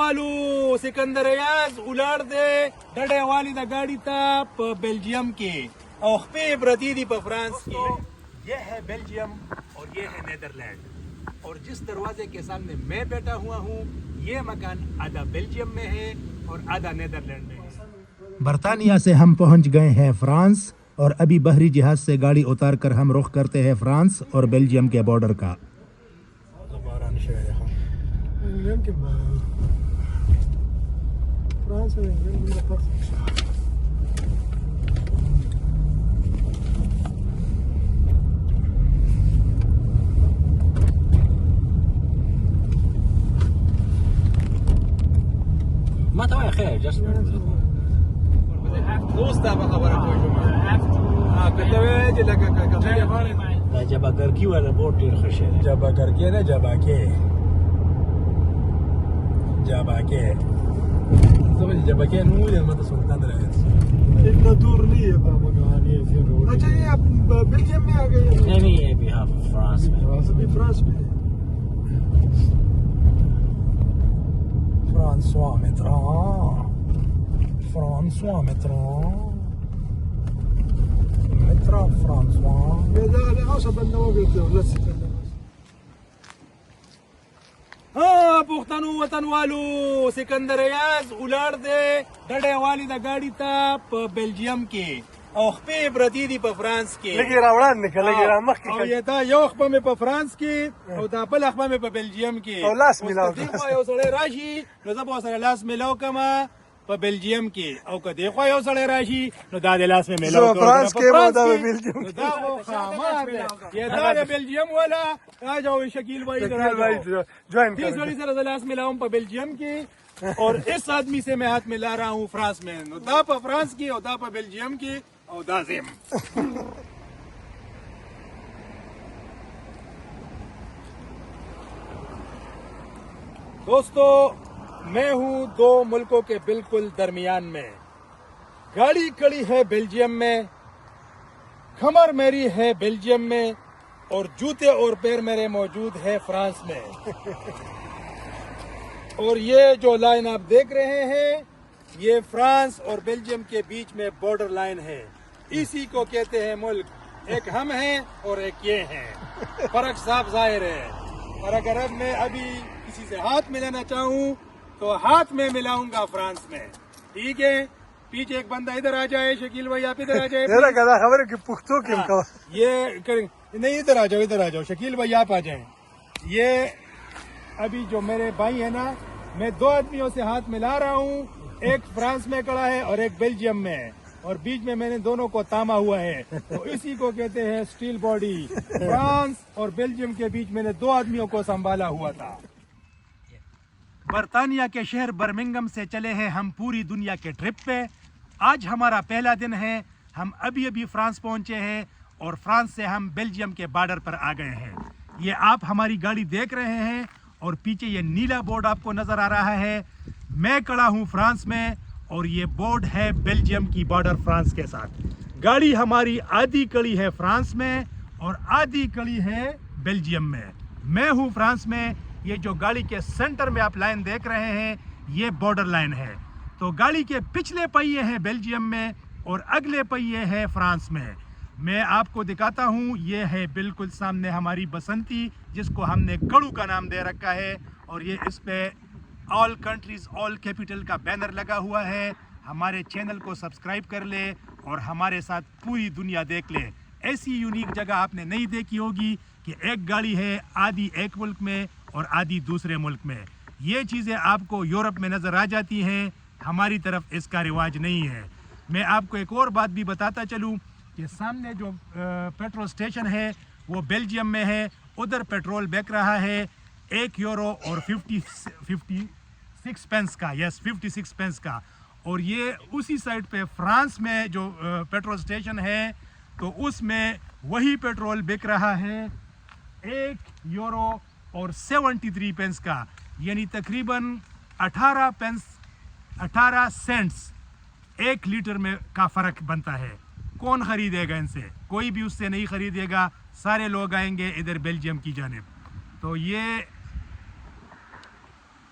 وطنوالو سکندر ایاز ولاړ دی ډډه والی د گاڑی ته په بیلجیم کې او خپې پرتی دي په فرانس کې. یہ ہے بیلجیم اور یہ ہے نیدرلینڈ اور جس دروازے کے سامنے میں بیٹھا ہوا ہوں یہ مکان آدھا بیلجیم میں ہے اور آدھا نیدرلینڈ میں ہے. برطانیہ سے ہم پہنچ گئے ہیں فرانس اور ابھی بحری جہاز سے گاڑی اتار کر ہم رخ کرتے ہیں فرانس اور بیلجیم کے بارڈر کا. ما توقع خير جست دوست دا به خبره کوي کته چې لکه دا جباګرکی ولا بورډ ډیر ښه شي. جباګرکی نه جباکې جباکې نو یې ماته سلطان راغی اتنا دور نہیں ہے مکان یہ پھر. اچھا یہ آپ بیلجیم میں آ گئے ہیں؟ نہیں ابھی ہاں فرانس میں. فرانس میں فرانسوا فرانسوا یہ دا اوسه بنده وګورئ لسی پښتنو وطنوالو سکندر ایاز ولاړ دی ډډه والی د گاڑی ته په بیلجیم کې او خپې پرتی دي په فرانس کې. لګي راوړاندې کله لګي را مخ او یا دا یو خپه مې په فرانس کې او دا بل خپه مې په بیلجیم کې او لاس ملاو دې خوا یو سړی راشي نو زه به سره لاس ملاو کما په بیلجیم کې او که دې خوا یو سړی راشي نو دا د لاس مې ملاو کوم فرانس کې دا بیلجیم نو دا خو خامار دی یا دا د بیلجیم والا دا جو شکیل بھائی جوائن تیس بڑی سر لاس ملاؤں پا بیلجیم کی اور اس آدمی سے میں ہاتھ ملا رہا ہوں فرانس میں. نو دا پا فرانس کی او دا پا بیلجیم کی او دا زیم. دوستو میں ہوں دو ملکوں کے بالکل درمیان میں. گاڑی کڑی ہے بیلجیم میں, کھمر میری ہے بیلجیم میں اور جوتے اور پیر میرے موجود ہے فرانس میں. اور یہ جو لائن آپ دیکھ رہے ہیں یہ فرانس اور بیلجیم کے بیچ میں بارڈر لائن ہے. اسی کو کہتے ہیں ملک. ایک ہم ہیں اور ایک یہ ہیں. فرق صاف ظاہر ہے. اور اگر اب میں ابھی کسی سے ہاتھ ملانا چاہوں تو ہاتھ میں ملاؤں گا فرانس میں. ٹھیک ہے, پیچھے ایک بندہ ادھر آ جائے. شکیل بھائی آپ ادھر آ جائے. خبر ہے کہ پختو کیم کا یہ نہیں, ادھر آ جاؤ, ادھر آ جاؤ. شکیل بھائی آپ آ جائیں. یہ ابھی جو میرے بھائی ہیں نا, میں دو آدمیوں سے ہاتھ ملا رہا ہوں. ایک فرانس میں کھڑا ہے اور ایک بیلجیم میں ہے اور بیچ میں میں نے دونوں کو تاما ہوا ہے. تو اسی کو کہتے ہیں اسٹیل باڈی. فرانس اور بیلجیم کے بیچ میں نے دو آدمیوں کو سنبھالا ہوا تھا. برطانیہ کے شہر برمنگم سے چلے ہیں ہم پوری دنیا کے ٹرپ پہ. آج ہمارا پہلا دن ہے. ہم ابھی فرانس پہنچے ہیں اور فرانس سے ہم بیلجیم کے بارڈر پر آ گئے ہیں. یہ آپ ہماری گاڑی دیکھ رہے ہیں اور پیچھے یہ نیلا بورڈ آپ کو نظر آ رہا ہے. میں کھڑا ہوں فرانس میں اور یہ بورڈ ہے بیلجیم کی بارڈر فرانس کے ساتھ. گاڑی ہماری آدھی کڑی ہے فرانس میں اور آدھی کڑی ہے بیلجیم میں. میں ہوں فرانس میں. یہ جو گاڑی کے سینٹر میں آپ لائن دیکھ رہے ہیں یہ بارڈر لائن ہے. تو گاڑی کے پچھلے پہیے ہیں بیلجیم میں اور اگلے پہیے ہیں فرانس میں. میں آپ کو دکھاتا ہوں. یہ ہے بالکل سامنے ہماری بسنتی جس کو ہم نے کڑو کا نام دے رکھا ہے اور یہ اس پہ آل کنٹریز آل کیپٹل کا بینر لگا ہوا ہے. ہمارے چینل کو سبسکرائب کر لے اور ہمارے ساتھ پوری دنیا دیکھ لے. ایسی یونیک جگہ آپ نے نہیں دیکھی ہوگی کہ ایک گاڑی ہے آدھی ایک ملک میں اور آدھی دوسرے ملک میں. یہ چیزیں آپ کو یورپ میں نظر آ جاتی ہیں, ہماری طرف اس کا رواج نہیں ہے. میں آپ کو ایک اور بات بھی بتاتا چلوں کہ سامنے جو پیٹرول سٹیشن ہے وہ بیلجیم میں ہے. ادھر پیٹرول بک رہا ہے €1 اور 56 پینس کا. یس 56 پینس کا. اور یہ اسی سائڈ پہ فرانس میں جو پیٹرول سٹیشن ہے تو اس میں وہی پیٹرول بک رہا ہے €1 اور 73 پینس کا. یعنی تقریباً 18 سینٹس 1 لیٹر میں کا فرق بنتا ہے. کون خریدے گا ان سے؟ کوئی بھی اس سے نہیں خریدے گا. سارے لوگ آئیں گے ادھر بیلجیم کی جانب. تو یہ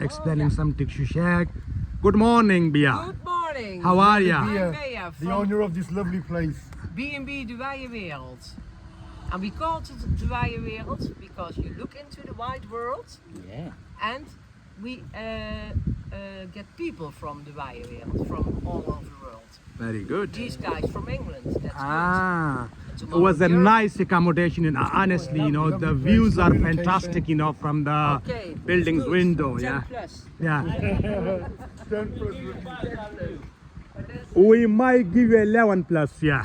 explaining some tissue shack. Good morning, Bia. Good morning. How are ya? I'm Yeah, Bea the from owner of this lovely place. B&B De Wijde Wereld. And we call it De Wijde Wereld because you look into the wide world Yeah. and we get people from De Wijde Wereld, from all over the world. Very good. These guys from England, that's Ah, good. it was a nice accommodation, and honestly, you know, the views are fantastic, you know, from the Okay. building's good. window. 10 Yeah, plus. yeah. 10 plus. We might give you 11 plus. Yeah.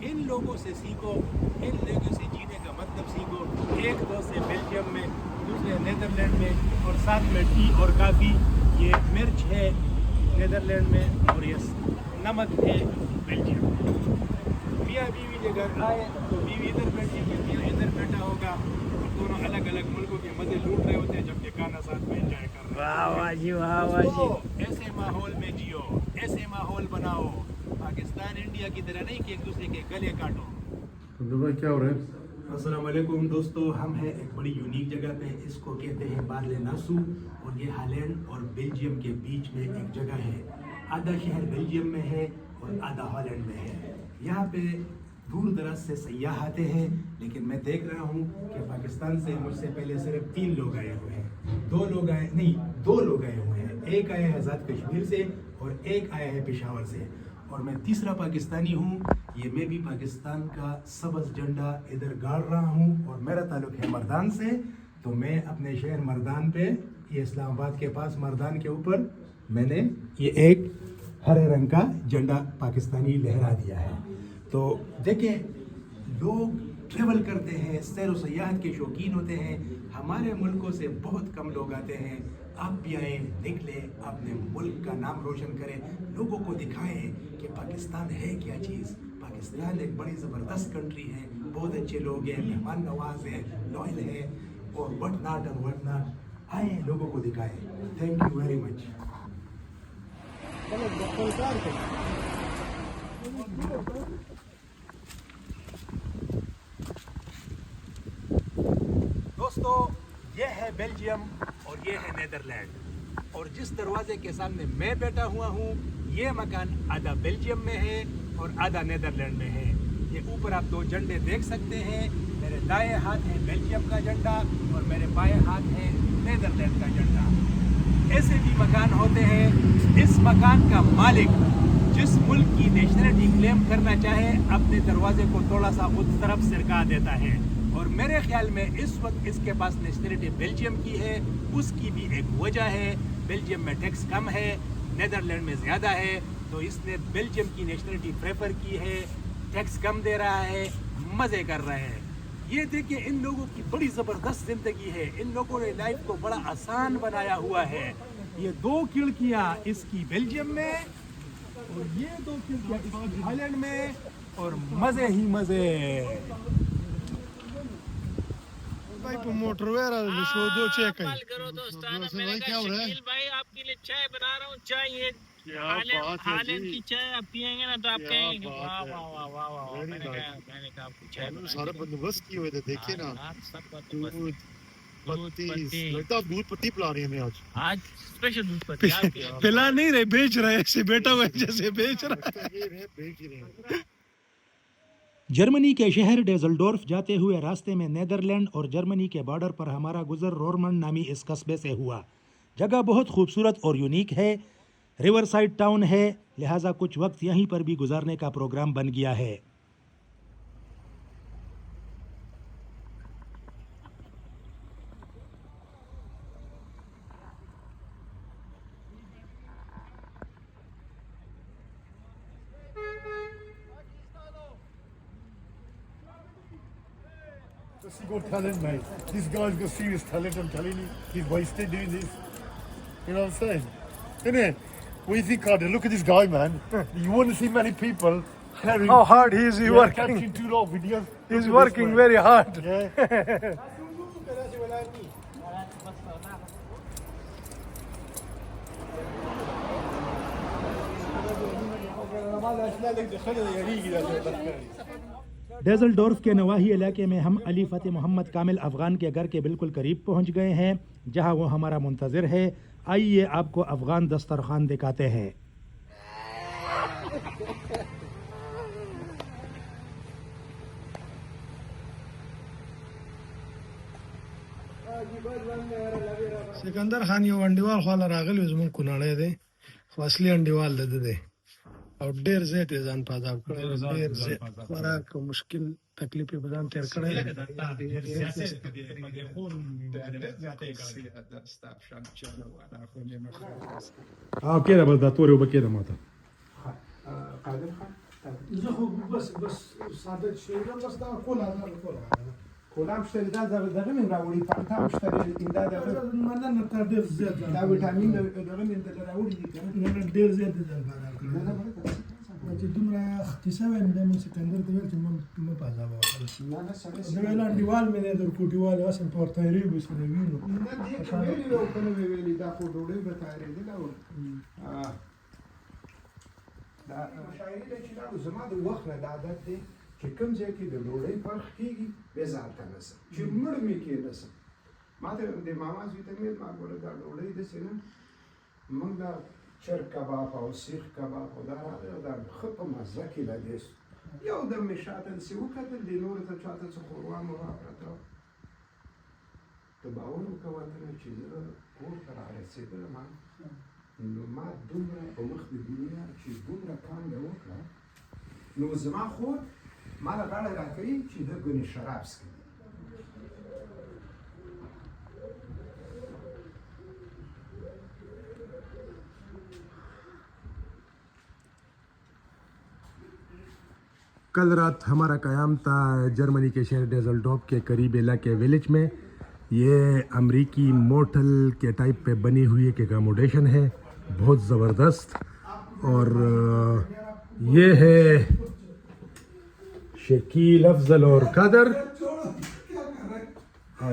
ان لوگوں سے سیکھو, ان لوگوں سے جینے کا مطلب سیکھو. ایک دوست ہے بیلجیم میں, دوسرے نیدرلینڈ میں, اور ساتھ میں ٹی اور کافی. یہ مرچ ہے نیدرلینڈ میں اور یہ نمک ہے بیلجیم میں. میاں بیوی جگہ آئے تو بیوی ادھر بیٹھی ہے, میاں ادھر بیٹھا ہوگا, اور دونوں الگ الگ ملکوں کے مزے لوٹ رہے ہوتے ہیں جبکہ کھانا ساتھ میں انجوائے کر رہے ہیں. واہ واہ جی, واہ واہ جی. تو ایسے ماحول میں جیو, ایسے ماحول بناؤ. پاکستان انڈیا کی طرح نہیں کہ ایک دوسرے کے گلے کاٹو. کیا ہو رہا ہے؟ السلام علیکم دوستو, ہم ہیں ایک بڑی یونیک جگہ پہ, اس کو کہتے ہیں بارلے ناسو, اور یہ ہالینڈ اور بیلجیم کے بیچ میں ایک جگہ ہے. آدھا شہر بیلجیم میں ہے اور آدھا ہالینڈ میں ہے. یہاں پہ دور دراز سے سیاح آتے ہیں, لیکن میں دیکھ رہا ہوں کہ پاکستان سے مجھ سے پہلے صرف 3 لوگ آئے ہوئے ہیں. 2 لوگ آئے ہوئے ہیں. ایک آیا ہے آزاد کشمیر سے اور ایک آیا ہے پشاور سے, اور میں تیسرا پاکستانی ہوں. یہ میں بھی پاکستان کا سبز جھنڈا ادھر گاڑ رہا ہوں, اور میرا تعلق ہے مردان سے. تو میں اپنے شہر مردان پہ, یہ اسلام آباد کے پاس مردان کے اوپر, میں نے یہ ایک ہرے رنگ کا جھنڈا پاکستانی لہرا دیا ہے. تو دیکھیں, لوگ ٹریول کرتے ہیں, سیر و سیاحت کے شوقین ہوتے ہیں. ہمارے ملکوں سے بہت کم لوگ آتے ہیں. آپ بھی آئیں, نکلیں, اپنے ملک کا نام روشن کریں, لوگوں کو دکھائیں کہ پاکستان ہے کیا چیز. پاکستان ایک بڑی زبردست کنٹری ہے, بہت اچھے لوگ ہیں, مہمان نواز ہیں, لائل ہیں, اور وٹ ناٹ. آئیں, لوگوں کو دکھائیں. Thank you very much. دوستو, یہ ہے بیلجیم اور یہ ہے نیدرلینڈ, اور جس دروازے کے سامنے میں بیٹھا ہوا ہوں, یہ مکان آدھا بیلجیم میں ہے اور آدھا نیدرلینڈ میں ہے. یہ اوپر آپ 2 جھنڈے دیکھ سکتے ہیں. میرے دائیں ہاتھ ہے بیلجیم کا جھنڈا اور میرے بائیں ہاتھ ہے نیدرلینڈ کا جھنڈا. ایسے بھی مکان ہوتے ہیں. اس مکان کا مالک جس ملک کی نیشنلٹی کلیم کرنا چاہے, اپنے دروازے کو تھوڑا سا اس طرف سرکا دیتا ہے, اور میرے خیال میں اس وقت اس کے پاس نیشنلٹی بیلجیم کی ہے. اس کی بھی ایک وجہ ہے, بیلجیم میں ٹیکس کم ہے, نیدرلینڈ میں زیادہ ہے, تو اس نے بیلجیم کی نیشنلٹی پریفر کی ہے. ٹیکس کم دے رہا ہے, مزے کر رہے ہیں. یہ دیکھیں, ان لوگوں کی بڑی زبردست زندگی ہے. ان لوگوں نے لائف کو بڑا آسان بنایا ہوا ہے. یہ 2 کھڑکیاں اس کی بیلجیم میں, اور یہ 2 کھڑکیاں اس کی ہالینڈ میں, اور مزے ہی مزے. موٹر وغیرہ دو چیک کال کرو دوستانہ, میں نے کہا شکیل بھائی آپ کے لیے چائے بنا رہا ہوں, چائے ہالینڈ کی چائے آپ پیئیں گے نا تو آپ کہیں گے واہ واہ واہ واہ واہ. میں نے کہا آپ کو چائے سارا بندوبست کیے ہوئے تھے, دیکھیے نا. سب بندوبست, دودھ پتی پلا رہی ہیں. آج اسپیشل دودھ پتی پلا نہیں رہے, بیچ رہے, ایسے بیٹا ہوا جیسے بیچ رہا. جرمنی کے شہر ڈیزلڈورف جاتے ہوئے راستے میں نیدرلینڈ اور جرمنی کے بارڈر پر ہمارا گزر رورمنڈ نامی اس قصبے سے ہوا. جگہ بہت خوبصورت اور یونیک ہے. ریور سائڈ ٹاؤن ہے, لہٰذا کچھ وقت یہیں پر بھی گزارنے کا پروگرام بن گیا ہے. He's got talent, mate. This guy's got serious talent, I'm telling you. He's wasted doing this. You know what I'm saying? Isn't it? What do you think, Carter? Look at this guy, man. You wouldn't see many people carrying... How hard he is working. Catching 2 raw videos. He's working very hard. Yeah. ڈیزلڈورف کے نواحی علاقے میں ہم علی فتح محمد کامل افغان کے گھر کے بالکل قریب پہنچ گئے ہیں, جہاں وہ ہمارا منتظر ہے. آئیے آپ کو افغان دسترخوان دکھاتے ہیں. سکندر خان یو انډیوال خواله راغلی زموږ کونړی دی, خو اصلي انډیوال د ده دی, او ډېر زیات یې ځان په عذاب کړی دی, ډېر زیات خوراک او مشکل تکلیف یې په ځان تېر کړی کېده بس دا تورې اوبه کېده ماته. قادر خان زه خو بس ساده شی بس دا کولا کولام شته دغه من راوړي پانتا هم شته دا مننه تر ډېر زیات دا وټامین دغه من د راوړي دي کنه نه ډېر زیات دي ځل پیدا کړی چې دومره اختصاص هم د مو سکندر ته ویل چې ما پازا وکړ نه نه سره نو ویل انډیوال مې نه در کوټیوال اسن په تایری وسره وینو نه دې ویلي او کنه ویلي دا خو ډوډۍ به تیارې دي دا شاعري ده چې دا زما د وخت نه د عادت دی چې کوم ځای کې د ډوډۍ پرخ کېږي بې ځانته نسم چې مړ مې کېنسم ما ته د ماما زوی ته مې ما ګوره دا ډوډۍ داسې نه موږ دا چرګ کباب او سیخ کباب او دا راغی او دا ښه په مزه کې لګېس یو دم مې شاته داسې وکتل دې نورو ته چاته څه ښوروا مروا پرته وه ته باور وکړه ورته چې زه کور ته رارسېدلم نو ما دومره په مخ د دنیا چې دومره پانګه وکړه نو زما خور ما له غاړه راکوي چې ده ګنې شراب څښي کل رات ہمارا قیام تھا جرمنی کے شہر ڈیزلڈورف کے قریب علاقے ویلیج میں یہ امریکی موٹل کے ٹائپ پہ بنی ہوئی ایک اکاموڈیشن ہے بہت زبردست اور یہ ہے شکیل افضل اور قادر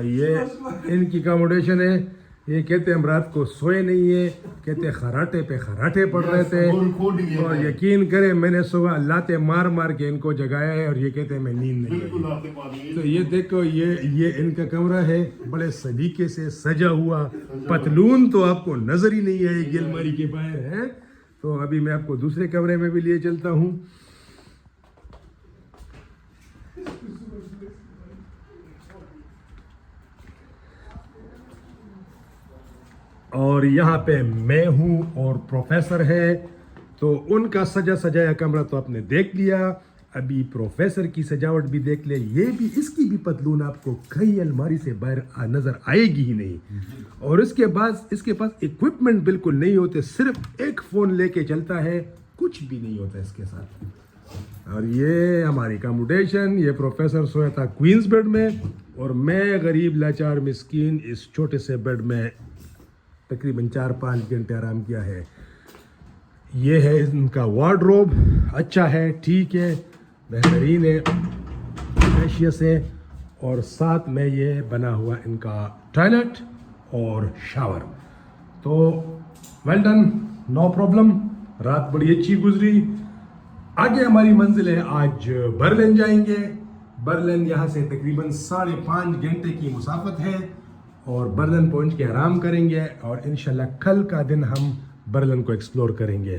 یہ ان کی اکاموڈیشن ہے یہ کہتے ہم رات کو سوئے نہیں ہیں کہتے خراٹے پہ خراٹے پڑ رہے تھے اور یقین کریں میں نے صبح لاتے مار مار کے ان کو جگایا ہے اور یہ کہتے ہیں میں نیند نہیں آئی تو یہ دیکھو یہ ان کا کمرہ ہے بڑے سلیقے سے سجا ہوا پتلون تو آپ کو نظر ہی نہیں آئے گی الماری کے باہر ہے تو ابھی میں آپ کو دوسرے کمرے میں بھی لیے چلتا ہوں اور یہاں پہ میں ہوں اور پروفیسر ہے تو ان کا سجا سجایا کمرہ تو آپ نے دیکھ لیا ابھی پروفیسر کی سجاوٹ بھی دیکھ لیں یہ بھی اس کی بھی پتلون آپ کو کہیں الماری سے باہر نظر آئے گی ہی نہیں اور اس کے پاس ایکوپمنٹ بالکل نہیں ہوتے صرف ایک فون لے کے چلتا ہے کچھ بھی نہیں ہوتا اس کے ساتھ اور یہ ہماری اکاموڈیشن یہ پروفیسر سویا تھا کوئنز بیڈ میں اور میں غریب لاچار مسکین اس چھوٹے سے بیڈ میں تقریباً 4-5 گھنٹے آرام کیا ہے یہ ہے ان کا وارڈروب اچھا ہے ٹھیک ہے بہترین ہے اسپیشیس ہے اور ساتھ میں یہ بنا ہوا ان کا ٹوائلٹ اور شاور تو ویل ڈن نو پرابلم رات بڑی اچھی گزری آگے ہماری منزل ہے آج برلن جائیں گے برلن یہاں سے تقریباً 5.5 گھنٹے کی مسافت ہے اور برلن پہنچ کے آرام کریں گے اور انشاءاللہ کل کا دن ہم برلن کو ایکسپلور کریں گے